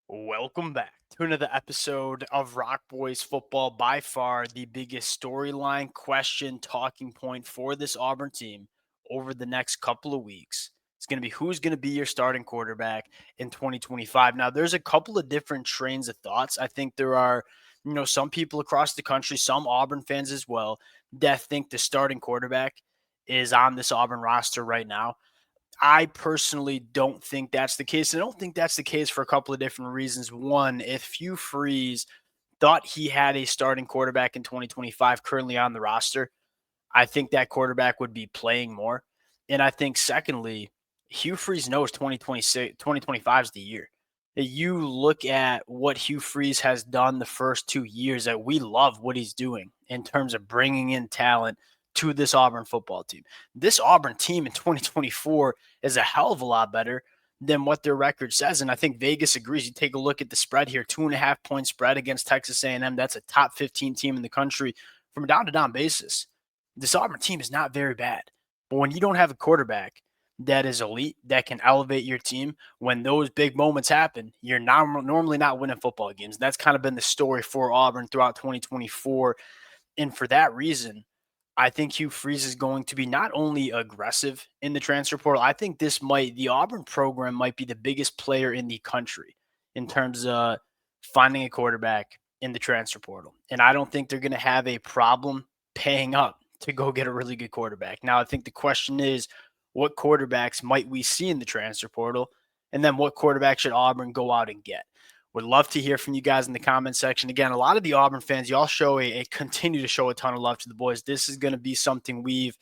Welcome back to another episode of Rock Boys Football. By far the biggest storyline, question, talking point for this Auburn team over the next couple of weeks. It's going to be who's going to be your starting quarterback in 2025. Now, there's a couple of different trains of thoughts. I think there are, some people across the country, some Auburn fans as well, that think the starting quarterback is on this Auburn roster right now. I personally don't think that's the case. I don't think that's the case for a couple of different reasons. One, if Hugh Freeze thought he had a starting quarterback in 2025 currently on the roster, I think that quarterback would be playing more. And I think, secondly, Hugh Freeze knows 2025 is the year. You look at what Hugh Freeze has done the first 2 years, that we love what he's doing in terms of bringing in talent to this Auburn football team. This Auburn team in 2024 is a hell of a lot better than what their record says. And I think Vegas agrees. You take a look at the spread here, 2.5 point spread against Texas A&M. That's a top 15 team in the country from a down-to-down basis. This Auburn team is not very bad. But when you don't have a quarterback that is elite, that can elevate your team, when those big moments happen, you're normally not winning football games. That's kind of been the story for Auburn throughout 2024. And for that reason, I think Hugh Freeze is going to be not only aggressive in the transfer portal, I think the Auburn program might be the biggest player in the country in terms of finding a quarterback in the transfer portal. And I don't think they're going to have a problem paying up to go get a really good quarterback. Now, I think the question is, what quarterbacks might we see in the transfer portal? And then what quarterback should Auburn go out and get? Would love to hear from you guys in the comment section. Again, a lot of the Auburn fans, y'all show continue to show a ton of love to the boys. This is going to be something we're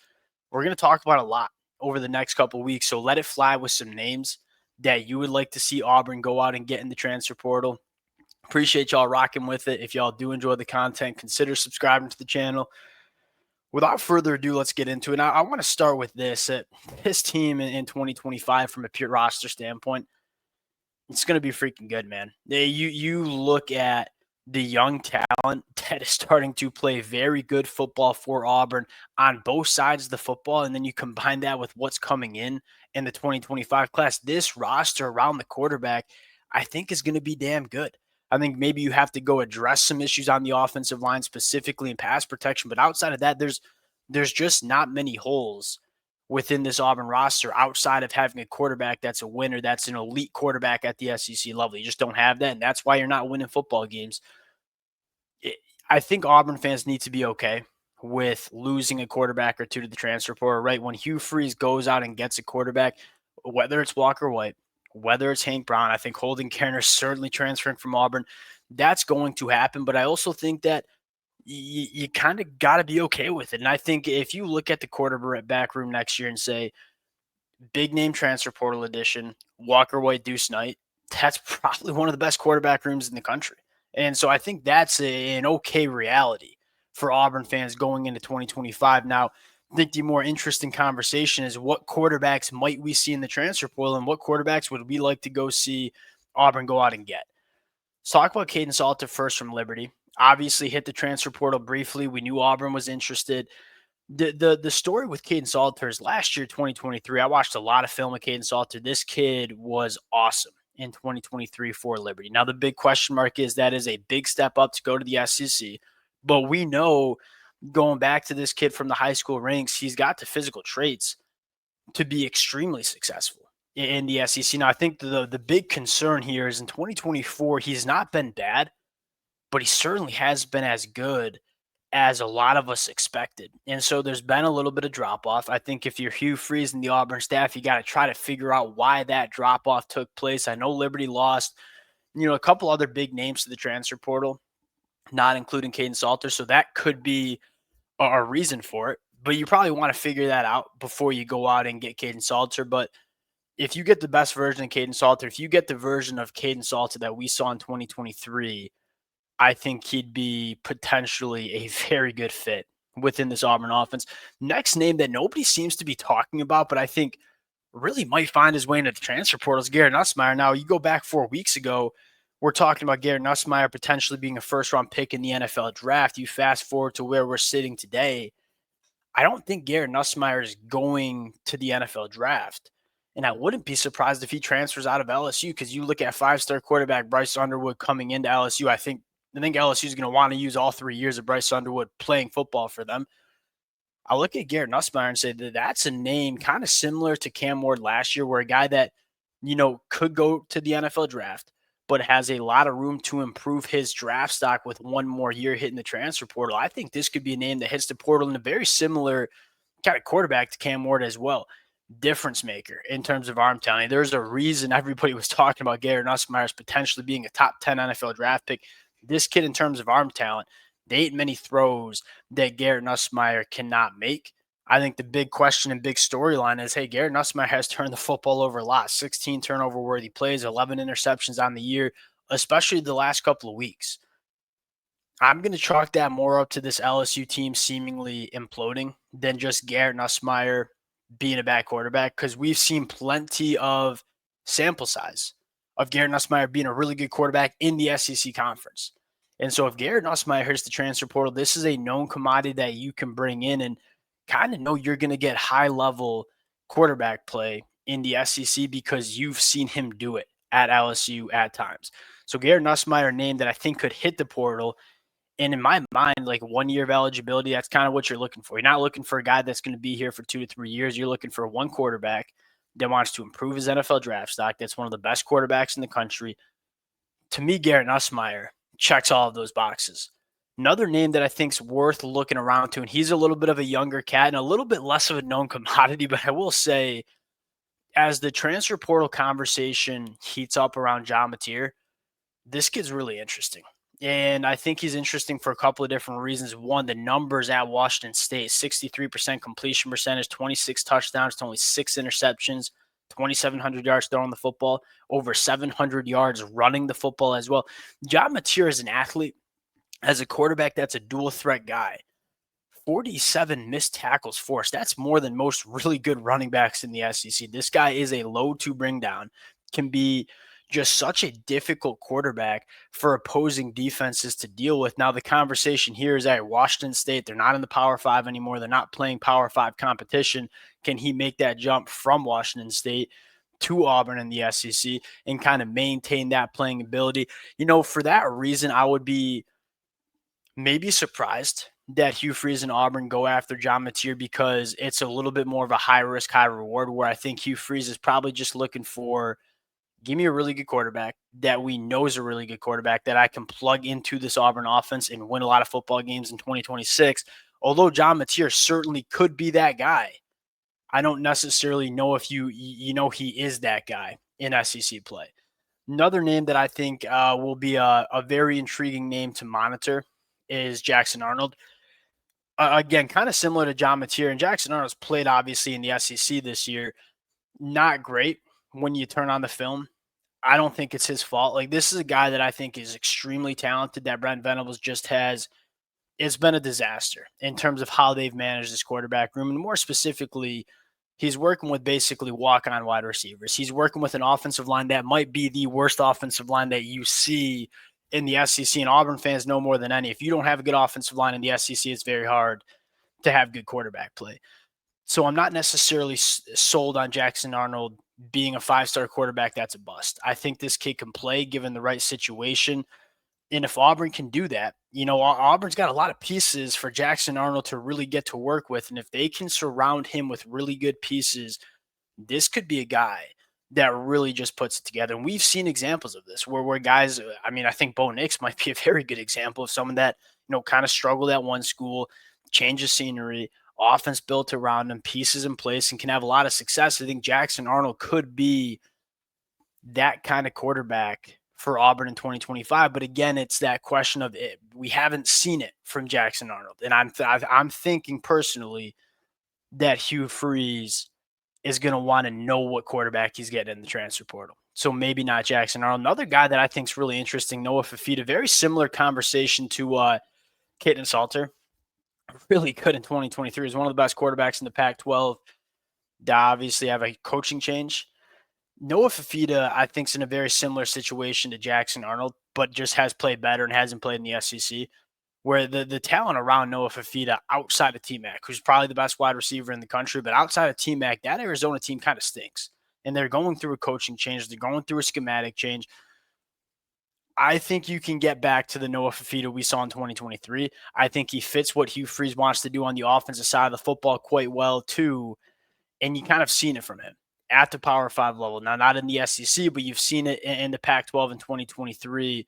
going to talk about a lot over the next couple of weeks. So let it fly with some names that you would like to see Auburn go out and get in the transfer portal. Appreciate y'all rocking with it. If y'all do enjoy the content, consider subscribing to the channel. Without further ado, let's get into it. Now, I want to start with this. This team in 2025, from a pure roster standpoint, it's going to be freaking good, man. You look at the young talent that is starting to play very good football for Auburn on both sides of the football, and then you combine that with what's coming in the 2025 class. This roster around the quarterback, I think, is going to be damn good. I think maybe you have to go address some issues on the offensive line, specifically in pass protection, but outside of that, there's just not many holes within this Auburn roster outside of having a quarterback that's a winner, that's an elite quarterback at the SEC level. You just don't have that, and that's why you're not winning football games. I think Auburn fans need to be okay with losing a quarterback or two to the transfer portal, right? When Hugh Freeze goes out and gets a quarterback, whether it's Walker White, whether it's Hank Brown, I think Holden Kerner is certainly transferring from Auburn. That's going to happen, but I also think that you kind of got to be okay with it. And I think if you look at the quarterback room next year and say, big name transfer portal edition, Walker White, Deuce Knight, that's probably one of the best quarterback rooms in the country. And so I think that's an okay reality for Auburn fans going into 2025. Now, I think the more interesting conversation is, what quarterbacks might we see in the transfer portal, and what quarterbacks would we like to go see Auburn go out and get? Let's talk about Kaidon Salter first from Liberty. Obviously hit the transfer portal briefly. We knew Auburn was interested. The story with Kaidon Salter is last year, 2023. I watched a lot of film of Kaidon Salter. This kid was awesome in 2023 for Liberty. Now, the big question mark is that is a big step up to go to the SEC. But we know, going back to this kid from the high school ranks, he's got the physical traits to be extremely successful in the SEC. Now, I think the big concern here is in 2024, he's not been bad, but he certainly has been as good as a lot of us expected. And so there's been a little bit of drop off. I think if you're Hugh Freeze and the Auburn staff, you got to try to figure out why that drop off took place. I know Liberty lost, a couple other big names to the transfer portal, not including Kaidon Salter. So that could be a reason for it. But you probably want to figure that out before you go out and get Kaidon Salter. But if you get the best version of Kaidon Salter, if you get the version of Kaidon Salter that we saw in 2023, I think he'd be potentially a very good fit within this Auburn offense. Next name that nobody seems to be talking about, but I think really might find his way into the transfer portal, is Garrett Nussmeier. Now, you go back 4 weeks ago, we're talking about Garrett Nussmeier potentially being a first-round pick in the NFL draft. You fast forward to where we're sitting today, I don't think Garrett Nussmeier is going to the NFL draft. And I wouldn't be surprised if he transfers out of LSU because you look at five-star quarterback Bryce Underwood coming into LSU. I think LSU is going to want to use all 3 years of Bryce Underwood playing football for them. I look at Garrett Nussmeier and say that that's a name kind of similar to Cam Ward last year, where a guy that, could go to the NFL draft, but has a lot of room to improve his draft stock with one more year hitting the transfer portal. I think this could be a name that hits the portal in a very similar kind of quarterback to Cam Ward as well. Difference maker in terms of arm talent. There's a reason everybody was talking about Garrett Nussmeier as potentially being a top 10 NFL draft pick. This kid, in terms of arm talent, there ain't many throws that Garrett Nussmeier cannot make. I think the big question and big storyline is, hey, Garrett Nussmeier has turned the football over a lot. 16 turnover-worthy plays, 11 interceptions on the year, especially the last couple of weeks. I'm going to chalk that more up to this LSU team seemingly imploding than just Garrett Nussmeier being a bad quarterback, because we've seen plenty of sample size of Garrett Nussmeier being a really good quarterback in the SEC conference. And so if Garrett Nussmeier hits the transfer portal, this is a known commodity that you can bring in and kind of know you're going to get high-level quarterback play in the SEC because you've seen him do it at LSU at times. So Garrett Nussmeier, a name that I think could hit the portal. And in my mind, like 1 year of eligibility, that's kind of what you're looking for. You're not looking for a guy that's going to be here for 2 to 3 years. You're looking for one quarterback that wants to improve his NFL draft stock. That's one of the best quarterbacks in the country. To me, Garrett Nussmeier checks all of those boxes. Another name that I think is worth looking around to, and he's a little bit of a younger cat and a little bit less of a known commodity, but I will say, as the transfer portal conversation heats up around John Mateer, this kid's really interesting. And I think he's interesting for a couple of different reasons. One, the numbers at Washington State, 63% completion percentage, 26 touchdowns to only 6 interceptions, 2,700 yards throwing the football, over 700 yards running the football as well. John Mateer is an athlete, as a quarterback that's a dual threat guy. 47 missed tackles forced. That's more than most really good running backs in the SEC. This guy is a load to bring down, can be just such a difficult quarterback for opposing defenses to deal with. Now, the conversation here is at Washington State. They're not in the Power 5 anymore. They're not playing Power 5 competition. Can he make that jump from Washington State to Auburn in the SEC and kind of maintain that playing ability? For that reason, I would be maybe surprised that Hugh Freeze and Auburn go after John Mateer, because it's a little bit more of a high risk, high reward, where I think Hugh Freeze is probably just looking for, give me a really good quarterback that we know is a really good quarterback that I can plug into this Auburn offense and win a lot of football games in 2026. Although John Mateer certainly could be that guy, I don't necessarily know if he is that guy in SEC play. Another name that I think will be a very intriguing name to monitor is Jackson Arnold. Again, kind of similar to John Mateer, and Jackson Arnold's played obviously in the SEC this year. Not great when you turn on the film. I don't think it's his fault. Like, this is a guy that I think is extremely talented that Brent Venables just has. It's been a disaster in terms of how they've managed this quarterback room. And more specifically, he's working with basically walk-on wide receivers. He's working with an offensive line that might be the worst offensive line that you see in the SEC, and Auburn fans know more than any. If you don't have a good offensive line in the SEC, it's very hard to have good quarterback play. So I'm not necessarily sold on Jackson Arnold being a 5-star quarterback that's a bust. I think this kid can play given the right situation. And if Auburn can do that, Auburn's got a lot of pieces for Jackson Arnold to really get to work with. And if they can surround him with really good pieces, this could be a guy that really just puts it together. And we've seen examples of this where guys, I think Bo Nix might be a very good example of someone that, kind of struggled at one school, change of scenery, offense built around him, pieces in place, and can have a lot of success. I think Jackson Arnold could be that kind of quarterback for Auburn in 2025. But again, it's that question of it. We haven't seen it from Jackson Arnold. And I'm thinking personally that Hugh Freeze is going to want to know what quarterback he's getting in the transfer portal. So maybe not Jackson Arnold. Another guy that I think is really interesting, Noah Fifita, very similar conversation to Kaidon Salter. Really good in 2023. He's one of the best quarterbacks in the Pac-12. They obviously have a coaching change. Noah Fifita, I think, is in a very similar situation to Jackson Arnold, but just has played better and hasn't played in the SEC, where the talent around Noah Fifita outside of T-Mac, who's probably the best wide receiver in the country, but outside of T-Mac, that Arizona team kind of stinks. and they're going through a coaching change. They're going through a schematic change. I think you can get back to the Noah Fifita we saw in 2023. I think he fits what Hugh Freeze wants to do on the offensive side of the football quite well, too. And you kind of seen it from him at the Power 5 level. Now, not in the SEC, but you've seen it in the Pac 12 in 2023.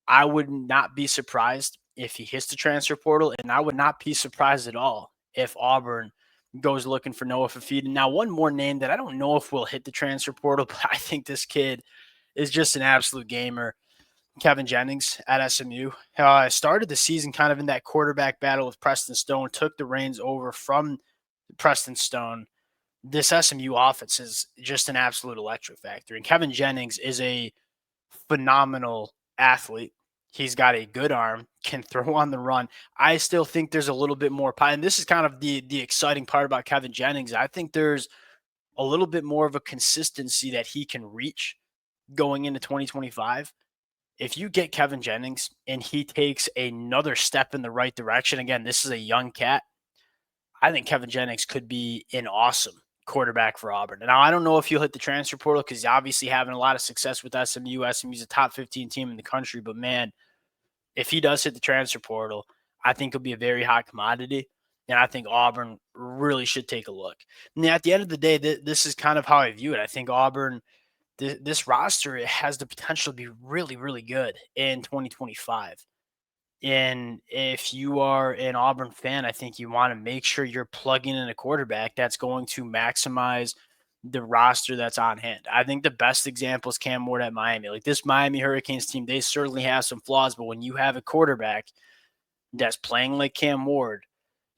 I would not be surprised if he hits the transfer portal, and I would not be surprised at all if Auburn goes looking for Noah Fifita. Now, one more name that I don't know if will hit the transfer portal, but I think this kid is just an absolute gamer. Kevin Jennings at SMU. Started the season kind of in that quarterback battle with Preston Stone, took the reins over from Preston Stone. This SMU offense is just an absolute electric factory. And Kevin Jennings is a phenomenal athlete. He's got a good arm, can throw on the run. I still think there's a little bit more pie. And this is kind of the exciting part about Kevin Jennings. I think there's a little bit more of a consistency that he can reach going into 2025. If you get Kevin Jennings and he takes another step in the right direction, again, this is a young cat. I think Kevin Jennings could be an awesome quarterback for Auburn. Now, I don't know if he'll hit the transfer portal because he's obviously having a lot of success with SMU. SMU's a top 15 team in the country, but man, if he does hit the transfer portal, I think he'll be a very hot commodity. And I think Auburn really should take a look. And at the end of the day, this is kind of how I view it. I think Auburn, this roster, it has the potential to be really, really good in 2025. And if you are an Auburn fan, I think you want to make sure you're plugging in a quarterback that's going to maximize the roster that's on hand. I think the best example is Cam Ward at Miami. Like this Miami Hurricanes team, they certainly have some flaws, but when you have a quarterback that's playing like Cam Ward,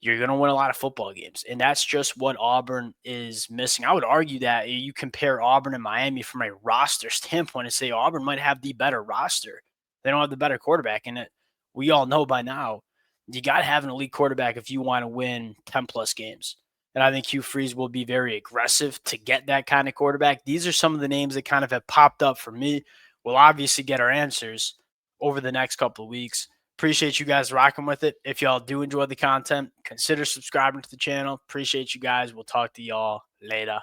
you're going to win a lot of football games. And that's just what Auburn is missing. I would argue that you compare Auburn and Miami from a roster standpoint and say Auburn might have the better roster. They don't have the better quarterback in it. We all know by now, you got to have an elite quarterback if you want to win 10 plus games. And I think Hugh Freeze will be very aggressive to get that kind of quarterback. These are some of the names that kind of have popped up for me. We'll obviously get our answers over the next couple of weeks. Appreciate you guys rocking with it. If y'all do enjoy the content, consider subscribing to the channel. Appreciate you guys. We'll talk to y'all later.